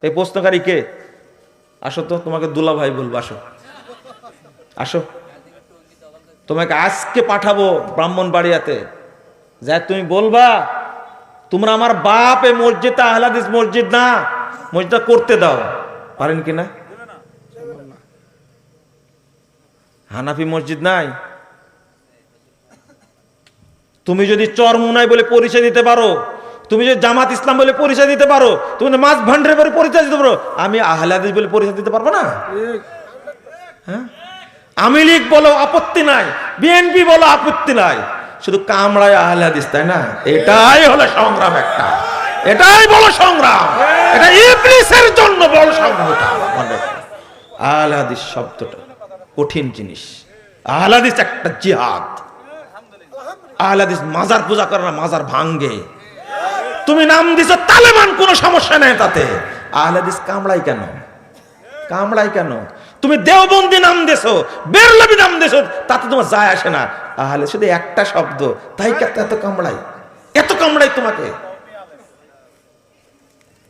এই প্রশ্নকারী কে? আসো তো, তোমাকে দুলা ভাই বলবো, আসো আসো। তোমাকে আজকে পাঠাবো ব্রাহ্মণবাড়িয়াতে, যা তুমি বলবা তোমরা আমার বাপ এই মসজিদটা আহলে হাদিস মসজিদ না, মসজিদটা করতে দাও। পারেন কিনা? হানাফি মসজিদ নাই? তুমি যদি চরমুনাই বলে পরিচয় দিতে পারো, তুমি যদি জামাত ইসলাম বলে পরিচয় দিতে পারো, তুমি মাছ ভান্ডারে বলে পরিচয় দিতে পারো, আমি আহলে হাদিস বলে পরিচয় দিতে পারবো না? হ্যাঁ, আওয়ামী লীগ বলো আপত্তি নাই, বিএনপি বলো আপত্তি নাই, শুধু কামড়ায় আহলে হাদিস, তাই না? এটাই হলো সংগ্রাম, একটা এটাই বড় সংগ্রাম, এটা ইবলিসের জন্য বড় সংগ্রাম। আহলে হাদিস শব্দটা কঠিন জিনিস। আহলে হাদিস একটা জিহাদ। আহলে হাদিস মাজার পূজা করে না, মাজার ভাঙ্গে। তুমি নাম দিছো তালেবান, কোনো সমস্যা নেই তাতে। আহলে হাদিস কামড়াই কেন? কামড়াই কেন? তুমি দেওবন্দি নাম দেছো, বেরলভী নাম দেছো, তাতে তোমার যায় আসে না। আহলে শুধু একটা শব্দ, তাই এত কামড়াই, এত কামড়াই তোমাকে।